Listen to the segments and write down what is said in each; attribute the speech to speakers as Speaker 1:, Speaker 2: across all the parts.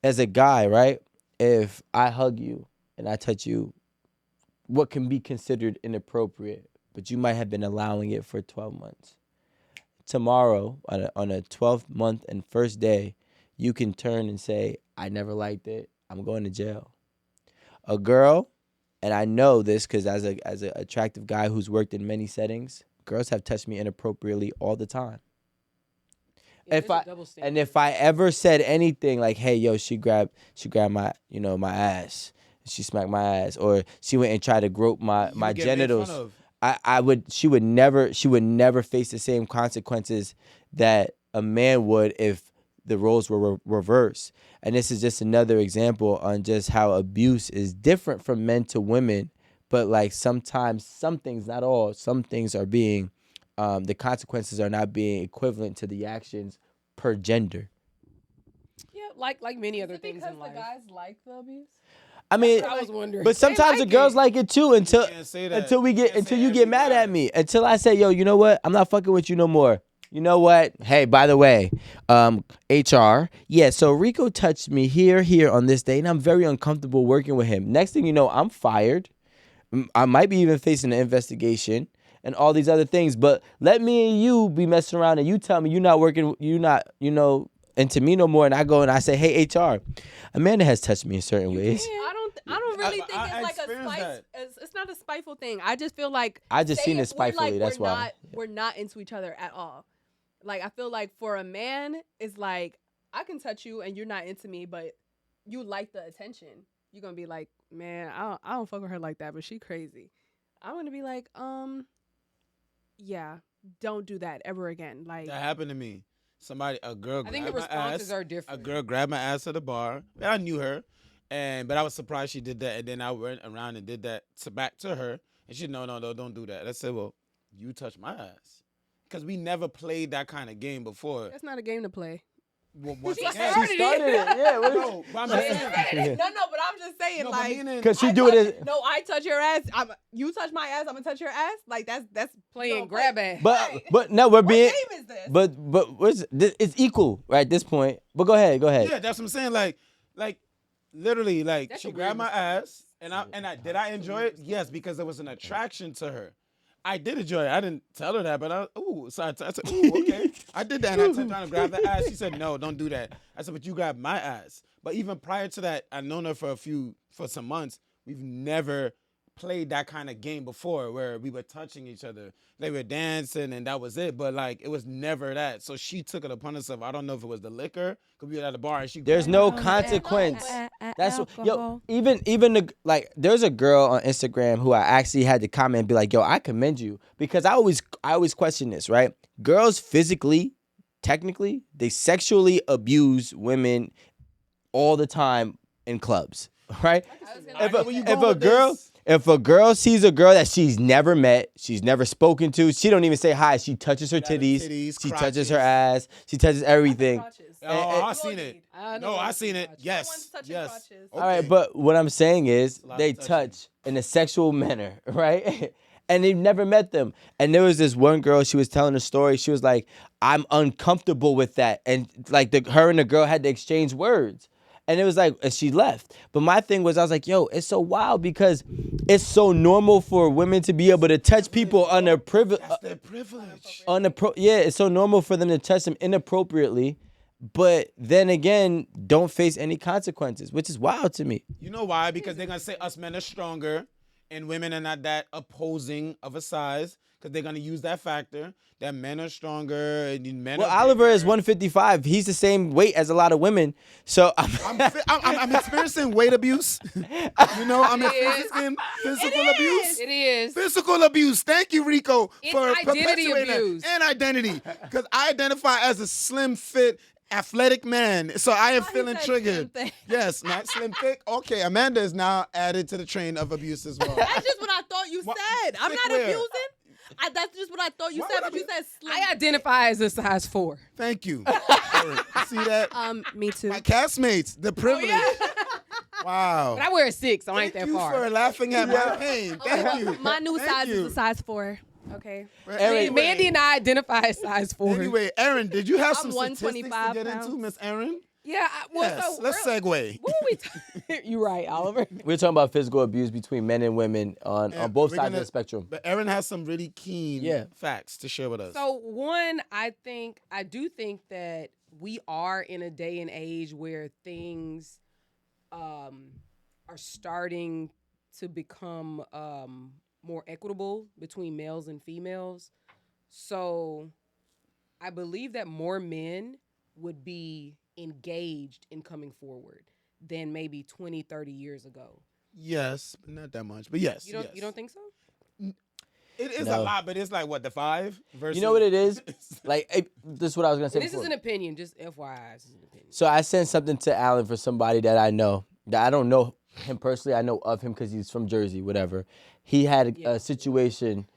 Speaker 1: as a guy, right? If I hug you and I touch you, what can be considered inappropriate, but you might have been allowing it for 12 months. Tomorrow, on a 12th month and first day, you can turn and say, I never liked it. I'm going to jail. A girl, and I know this because as an attractive guy who's worked in many settings, girls have touched me inappropriately all the time.
Speaker 2: Yeah,
Speaker 1: If I ever said anything like, "Hey, yo," she grabbed my my ass, she smacked my ass, or she went and tried to grope my
Speaker 3: get made fun
Speaker 1: genitals.
Speaker 3: of.
Speaker 1: She would never face the same consequences that a man would if the roles were reversed. And this is just another example on just how abuse is different from men to women, but like sometimes some things, not all, some things are being the consequences are not being equivalent to the actions per gender.
Speaker 2: Yeah, like many
Speaker 4: Is
Speaker 2: other
Speaker 4: it
Speaker 2: things
Speaker 4: because
Speaker 2: in
Speaker 4: the
Speaker 2: life.
Speaker 4: guys like the abuse?
Speaker 1: I mean,
Speaker 2: I was wondering.
Speaker 1: but sometimes
Speaker 2: They
Speaker 1: the girls like it too until
Speaker 3: can't say that.
Speaker 1: until we
Speaker 3: You
Speaker 1: get
Speaker 3: can't
Speaker 1: until
Speaker 3: say
Speaker 1: you get
Speaker 3: every
Speaker 1: mad at
Speaker 3: guy.
Speaker 1: me. Until I say, yo, you know what? I'm not fucking with you no more. You know what? Hey, by the way, HR, yeah, so Rico touched me here on this day, and I'm very uncomfortable working with him. Next thing you know, I'm fired. I might be even facing an investigation and all these other things. But let me and you be messing around and you tell me you're not working, you're not, into me no more. And I go and I say, hey, HR, Amanda has touched me in certain ways.
Speaker 4: I don't really think
Speaker 3: I
Speaker 4: it's like a
Speaker 3: experienced
Speaker 4: spice.
Speaker 3: that.
Speaker 4: It's not a spiteful thing. I just feel like
Speaker 1: I just
Speaker 4: say
Speaker 1: seen it
Speaker 4: if we're,
Speaker 1: spitefully, that's
Speaker 4: we're
Speaker 1: why.
Speaker 4: Not, we're not into each other at all. Like I feel like for a man, it's like I can touch you and you're not into me, but you like the attention. You're gonna be like, man, I don't fuck with her like that, but she crazy. I'm gonna be like, yeah, don't do that ever again. Like
Speaker 3: That happened to me. A girl
Speaker 2: I think the
Speaker 3: grabbed my
Speaker 2: responses
Speaker 3: ass.
Speaker 2: are
Speaker 3: A
Speaker 2: different.
Speaker 3: girl grabbed my ass at the bar. And I knew her, but I was surprised she did that. And then I went around and did that back to her, and she no, don't do that. I said, well, you touched my ass, because we never played that kind of game before.
Speaker 4: that's not a game to play.
Speaker 3: Well, once
Speaker 2: She
Speaker 3: again,
Speaker 2: started
Speaker 1: Started it, yeah.
Speaker 3: no, but I'm just saying.
Speaker 4: No, but I'm just saying,
Speaker 3: No, but
Speaker 4: like,
Speaker 3: meaning-
Speaker 1: Because she
Speaker 4: I
Speaker 1: do it
Speaker 4: touch-
Speaker 1: as,
Speaker 4: no, I touch your ass. You touch my ass. I'm gonna touch your ass. Like that's
Speaker 2: Playing
Speaker 4: no,
Speaker 2: grab ass.
Speaker 1: but no, we're
Speaker 4: What
Speaker 1: being,
Speaker 4: game is this?
Speaker 1: but it's equal right at this point. But go ahead.
Speaker 3: Yeah, that's what I'm saying. Like literally, like
Speaker 2: That's
Speaker 3: she
Speaker 2: a
Speaker 3: grabbed
Speaker 2: weird
Speaker 3: my ass, and I did I enjoy it? Yes, because there was an attraction to her. I did enjoy it. I didn't tell her that, but I said, ooh, okay. I did that, and I turned around and grabbed the ass. She said, no, don't do that. I said, but you grabbed my ass. But even prior to that, I've known her for some months. We've never played that kind of game before where we were touching each other. They were dancing and that was it. But like it was never that. So she took it upon herself. I don't know if it was the liquor. Could be at the bar and she
Speaker 1: There's no consequence. That's what, yo. Even there's a girl on Instagram who I actually had to comment and be like, yo, I commend you, because I always question this, right? Girls physically, technically, they sexually abuse women all the time in clubs, right? If a girl sees a girl that she's never met, she's never spoken to, she don't even say hi. She touches her titties, she touches her ass, she touches everything.
Speaker 3: Oh, I seen it.
Speaker 2: I
Speaker 3: No,
Speaker 2: know
Speaker 3: I
Speaker 2: it's
Speaker 3: seen it.
Speaker 2: crotches.
Speaker 3: Yes.
Speaker 4: Someone's touching
Speaker 3: Yes.
Speaker 4: crotches.
Speaker 1: All right, but what I'm saying is
Speaker 3: lot
Speaker 1: they
Speaker 3: of touching.
Speaker 1: touch in a sexual manner, right? And they've never met them. And there was this one girl, she was telling a story. She was like, I'm uncomfortable with that. And like her and the girl had to exchange words. And it was like, and she left. But my thing was, I was like, yo, it's so wild because it's so normal for women to be able to touch people under privilege.
Speaker 3: That's their privilege.
Speaker 1: Yeah, it's so normal for them to touch them inappropriately. But then again, don't face any consequences, which is wild to me.
Speaker 3: You know why? Because they're gonna say us men are stronger and women are not that opposing of a size. Because they're gonna use that factor that men are stronger and men.
Speaker 1: Well,
Speaker 3: are
Speaker 1: Oliver
Speaker 3: bigger.
Speaker 1: is 155. He's the same weight as a lot of women. So
Speaker 3: I'm experiencing weight abuse. You know, I'm experiencing physical abuse.
Speaker 2: It is.
Speaker 3: Physical abuse. Thank you, Rico,
Speaker 2: It's
Speaker 3: for
Speaker 2: identity
Speaker 3: perpetuating that.
Speaker 2: abuse.
Speaker 3: And identity. Because I identify as a slim, fit, athletic man. So I am
Speaker 4: he
Speaker 3: feeling
Speaker 4: said
Speaker 3: triggered.
Speaker 4: slim, thick.
Speaker 3: Yes, not slim, thick. Okay, Amanda is now added to the train of abuse as well.
Speaker 4: That's just what I thought you
Speaker 3: What-
Speaker 4: said. I'm
Speaker 3: thick
Speaker 4: not
Speaker 3: where?
Speaker 4: abusing. That's just what I thought you
Speaker 3: Why
Speaker 4: said,
Speaker 3: would I
Speaker 4: but you
Speaker 3: be-
Speaker 4: said slim.
Speaker 2: I identify as a size 4.
Speaker 3: Thank you. See that?
Speaker 4: Me too.
Speaker 3: My castmates, the privilege. Wow.
Speaker 2: But I wear a 6, so I ain't
Speaker 3: Thank
Speaker 2: that
Speaker 3: you
Speaker 2: far.
Speaker 3: for laughing at my pain. Thank you.
Speaker 4: My new
Speaker 3: Thank
Speaker 4: size
Speaker 3: you.
Speaker 4: is a size 4. Okay.
Speaker 1: Aaron-
Speaker 2: Mandy and I identify as size 4.
Speaker 3: Anyway, Aaron, did you have
Speaker 4: I'm
Speaker 3: some statistics to
Speaker 4: 125
Speaker 3: get
Speaker 4: pounds.
Speaker 3: into, Miss Aaron?
Speaker 2: Yeah. Well,
Speaker 3: Yes,
Speaker 2: so
Speaker 3: let's
Speaker 2: real-
Speaker 3: segue.
Speaker 2: What were we? You're right, Oliver.
Speaker 1: We're talking about physical abuse between men and women on
Speaker 3: And
Speaker 1: both
Speaker 3: we're
Speaker 1: sides of
Speaker 3: gonna-
Speaker 1: the spectrum.
Speaker 3: But Aaron has some really keen
Speaker 1: Yeah.
Speaker 3: facts to share with us.
Speaker 2: So one, I do think that we are in a day and age where things are starting to become more equitable between males and females. So I believe that more men would be engaged in coming forward than maybe 20, 30 years ago.
Speaker 3: Yes, but not that much. But yes,
Speaker 2: You don't
Speaker 3: yes.
Speaker 2: you don't think so?
Speaker 3: It is
Speaker 1: No.
Speaker 3: a lot, but it's like what, the 5 versus.
Speaker 1: You know what it is? Like, this is what I was gonna say
Speaker 2: And this
Speaker 1: before.
Speaker 2: is an opinion, just FYI, this is an opinion.
Speaker 1: So I sent something to Alan for somebody that I know. That I don't know him personally. I know of him because he's from Jersey, whatever. He had
Speaker 2: Yeah.
Speaker 1: a situation.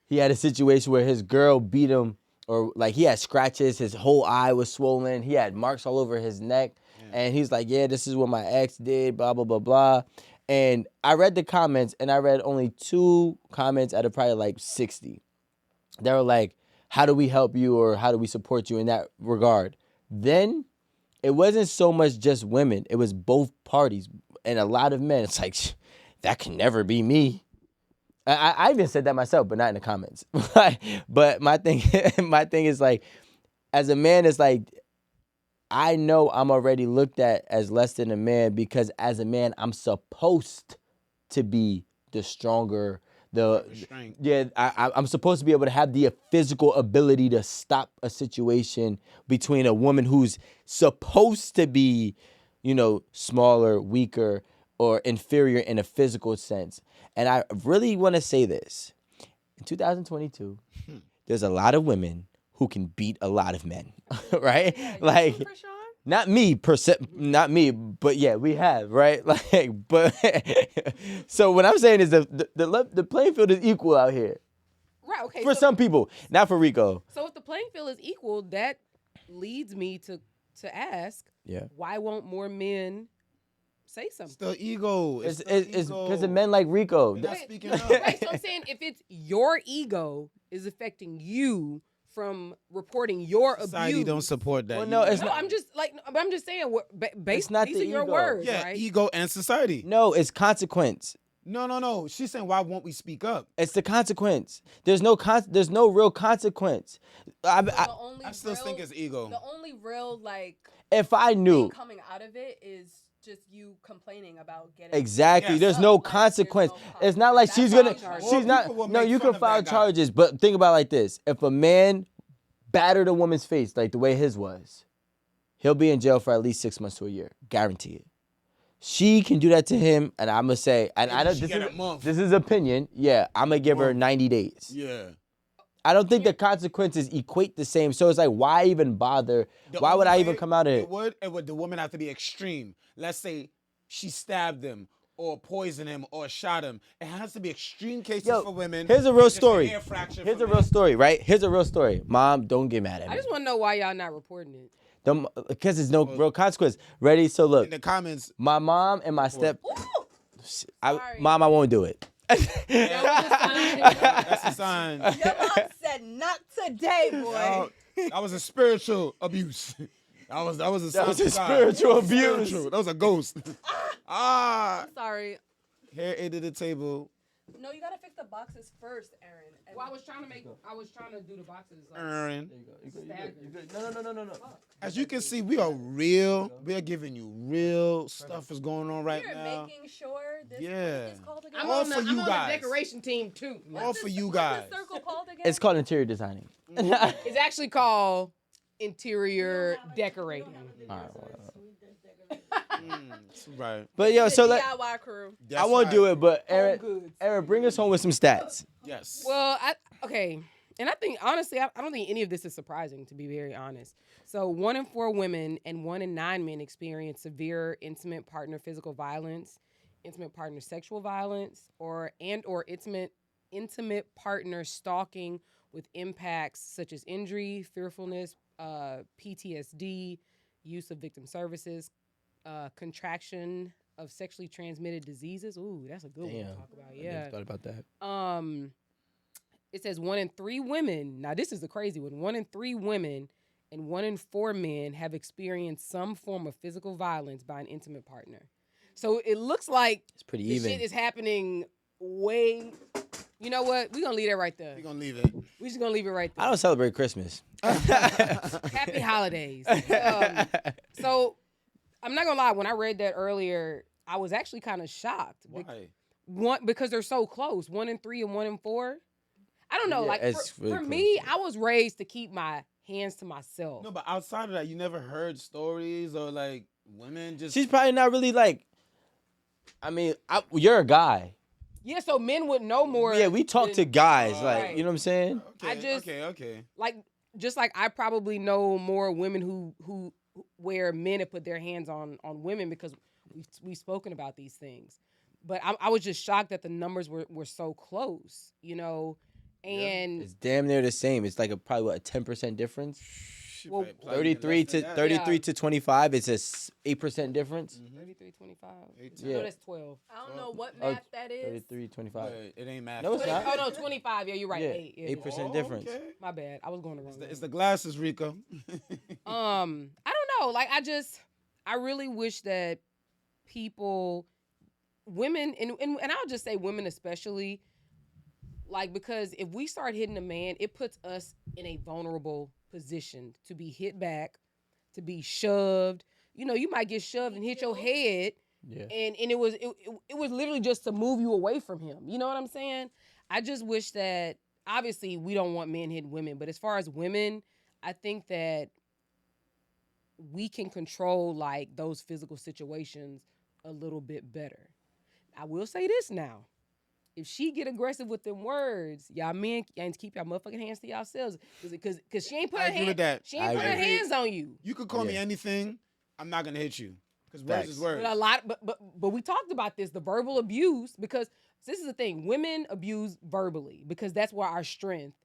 Speaker 1: He had a situation where his girl beat him, or like he had scratches. His whole eye was swollen. He had marks all over his neck. And he's like, yeah, this is what my ex did, blah, blah, blah, blah. And I read the comments, and I read only 2 comments out of probably like 60. They were like, how do we help you, or how do we support you in that regard? Then it wasn't so much just women. It was both parties and a lot of men. It's like, that can never be me. I even said that myself, but not in the comments. But my thing is like, as a man, it's like, I know I'm already looked at as less than a man because as a man, I'm supposed to be the stronger,
Speaker 3: Strength.
Speaker 1: yeah, I'm supposed to be able to have the physical ability to stop a situation between a woman who's supposed to be, smaller, weaker, or inferior in a physical sense. And I really want to say this. In 2022, there's a lot of women who can beat a lot of men, right? Like, not me not me, but yeah, we have, right? Like, but so what I'm saying is the playing field is equal out here
Speaker 2: Right, okay.
Speaker 1: for
Speaker 2: so,
Speaker 1: some people, not for Rico.
Speaker 2: so if the playing field is equal, that leads me to ask,
Speaker 1: Yeah,
Speaker 2: why won't more men say something?
Speaker 3: It's the ego.
Speaker 1: it's
Speaker 3: the
Speaker 1: because
Speaker 3: ego.
Speaker 1: of men like Rico.
Speaker 3: We're not
Speaker 2: Wait,
Speaker 3: speaking up.
Speaker 2: Right, so I'm saying if it's your ego is affecting you from reporting your
Speaker 3: Society
Speaker 2: abuse.
Speaker 3: don't support that.
Speaker 1: Well, no, it's
Speaker 2: No,
Speaker 1: not.
Speaker 2: I'm just saying what based
Speaker 1: not
Speaker 2: these
Speaker 1: the
Speaker 2: are your
Speaker 1: ego.
Speaker 2: words,
Speaker 3: Yeah,
Speaker 2: right?
Speaker 3: ego and society.
Speaker 1: No, it's consequence.
Speaker 3: No. She's saying, why won't we speak up?
Speaker 1: It's the consequence. There's no real consequence.
Speaker 3: I still think it's ego.
Speaker 4: The only real
Speaker 1: If I
Speaker 4: thing
Speaker 1: knew
Speaker 4: coming out of it is just you complaining about getting
Speaker 1: exactly,
Speaker 3: Yes.
Speaker 1: there's
Speaker 4: up.
Speaker 1: no
Speaker 4: Like, there's no
Speaker 1: consequence. It's not like
Speaker 4: consequence.
Speaker 1: she's
Speaker 4: That's
Speaker 1: gonna.
Speaker 4: how
Speaker 3: More
Speaker 1: She's not.
Speaker 3: people will
Speaker 1: No,
Speaker 3: make
Speaker 1: you
Speaker 3: fun
Speaker 1: can
Speaker 3: of
Speaker 1: file
Speaker 3: that guy.
Speaker 1: charges, but think about it like this: if a man battered a woman's face like the way his was, he'll be in jail for at least 6 months to a year, guaranteed. She can do that to him, and I'm gonna say, and I know
Speaker 3: She get a month.
Speaker 1: this is opinion. Yeah, I'm gonna give her
Speaker 3: Month.
Speaker 1: 90 days.
Speaker 3: Yeah.
Speaker 1: I don't think the consequences equate the same. So it's like, why even bother?
Speaker 3: The
Speaker 1: Why would
Speaker 3: only
Speaker 1: I even
Speaker 3: way
Speaker 1: come out of it?
Speaker 3: It would the woman have to be extreme. Let's say she stabbed him or poisoned him or shot him. It has to be extreme cases
Speaker 1: Yo,
Speaker 3: for women.
Speaker 1: here's a real
Speaker 3: Just
Speaker 1: story.
Speaker 3: hair fracture
Speaker 1: Here's
Speaker 3: for
Speaker 1: a real
Speaker 3: men.
Speaker 1: story, right? Here's a real story. Mom, don't get mad at me.
Speaker 2: I just want to know why y'all not reporting it.
Speaker 1: Because there's no real consequence. Ready? So look,
Speaker 3: In the comments,
Speaker 1: my mom and my step.
Speaker 4: Sorry.
Speaker 1: Mom, I won't do it.
Speaker 3: that's a sign.
Speaker 4: Your mom said not today, boy.
Speaker 3: That was a spiritual abuse. That was a
Speaker 1: That was
Speaker 3: sign.
Speaker 1: a spiritual abuse.
Speaker 3: Spiritual. That was a ghost.
Speaker 4: I'm sorry.
Speaker 3: Hair ate the table.
Speaker 4: No, you gotta fix the boxes first, Aaron. And
Speaker 2: Well, I was trying to do the boxes.
Speaker 3: Aaron.
Speaker 1: No.
Speaker 3: As you can see, we are real. We are giving you real stuff is going on right
Speaker 4: You're
Speaker 3: now.
Speaker 4: making sure this
Speaker 3: Yeah.
Speaker 4: what is called again?
Speaker 3: All for you
Speaker 2: I'm
Speaker 3: guys.
Speaker 2: on the decoration team too.
Speaker 3: All for you
Speaker 4: What's
Speaker 3: guys.
Speaker 4: the circle called again?
Speaker 1: It's called interior designing.
Speaker 2: It's actually called interior decorating.
Speaker 3: Right.
Speaker 1: But yo,
Speaker 4: the
Speaker 1: so
Speaker 4: DIY crew.
Speaker 1: I won't do it. But
Speaker 2: Home goods.
Speaker 1: Aaron, bring us home with some stats.
Speaker 3: Yes.
Speaker 2: Well, and I think honestly, I don't think any of this is surprising, to be very honest. So 1 in 4 women and 1 in 9 men experience severe intimate partner physical violence, intimate partner sexual violence, or intimate partner stalking with impacts such as injury, fearfulness, PTSD, use of victim services, contraction of sexually transmitted diseases. Ooh, that's a good one to
Speaker 1: Damn.
Speaker 2: talk about.
Speaker 1: I never
Speaker 2: Yeah.
Speaker 1: thought about that.
Speaker 2: It says 1 in 3 women. Now this is the crazy one. 1 in 3 women and 1 in 4 men have experienced some form of physical violence by an intimate partner. So it looks like
Speaker 1: It's pretty
Speaker 2: this
Speaker 1: even.
Speaker 2: shit is happening way. You know what? We're gonna leave that right there.
Speaker 3: We're gonna leave it.
Speaker 2: We're just gonna leave it right there.
Speaker 1: I don't celebrate Christmas.
Speaker 2: Happy holidays. So I'm not gonna lie. When I read that earlier, I was actually kind of shocked.
Speaker 3: Why?
Speaker 2: Because they're so close. 1 in 3 and 1 in 4. I don't know.
Speaker 1: Yeah,
Speaker 2: like
Speaker 1: it's
Speaker 2: for,
Speaker 1: really
Speaker 2: for
Speaker 1: close.
Speaker 2: me, I was raised to keep my hands to myself.
Speaker 3: No, but outside of that, you never heard stories or like women just.
Speaker 1: She's probably not really like. I mean, you're a guy.
Speaker 2: Yeah, so men would know more.
Speaker 1: Yeah, we talk
Speaker 2: than-
Speaker 1: to guys,
Speaker 3: Oh,
Speaker 1: like
Speaker 2: right.
Speaker 1: you know what I'm saying.
Speaker 3: Okay, okay.
Speaker 2: like just like I probably know more women who where men have put their hands on women because we've spoken about these things. But I was just shocked that the numbers were so close, you know, and
Speaker 1: It's damn near the same. It's like probably what, a 10% difference.
Speaker 2: Well,
Speaker 1: 33 to 33 to 25. It's a 8% difference.
Speaker 2: 33.25.
Speaker 1: Yeah.
Speaker 2: No, that's 12.
Speaker 4: I don't know what
Speaker 1: Oh,
Speaker 4: math that is.
Speaker 1: 33, 25.
Speaker 3: It ain't math.
Speaker 1: No, it's not.
Speaker 2: Oh no, 25. Yeah, you're right.
Speaker 1: Yeah,
Speaker 2: 8. Yeah,
Speaker 1: 8% difference.
Speaker 3: Okay.
Speaker 2: My bad. I was going the wrong way.
Speaker 3: It's the glasses, Rico.
Speaker 2: I don't know. Like I really wish that people, women, and I'll just say women especially, like, because if we start hitting a man, it puts us in a vulnerable position to be hit back, to be shoved. You know, you might get shoved and hit your head,
Speaker 1: Yeah.
Speaker 2: and it was literally just to move you away from him. You know what I'm saying? I just wish that, obviously we don't want men hitting women, but as far as women, I think that we can control like those physical situations a little bit better. I will say this now. If she get aggressive with them words, y'all men, y'all need to keep y'all motherfucking hands to yourselves. Because she ain't put
Speaker 3: I
Speaker 2: her
Speaker 3: agree with
Speaker 2: hand,
Speaker 3: that.
Speaker 2: she ain't
Speaker 1: I
Speaker 2: put her
Speaker 1: agree.
Speaker 2: hands on you.
Speaker 3: You could call me
Speaker 1: Yeah.
Speaker 3: anything. I'm not gonna hit you because words
Speaker 1: Facts.
Speaker 3: is words.
Speaker 2: But a lot, but we talked about this, the verbal abuse, because this is the thing. Women abuse verbally because that's where our strength.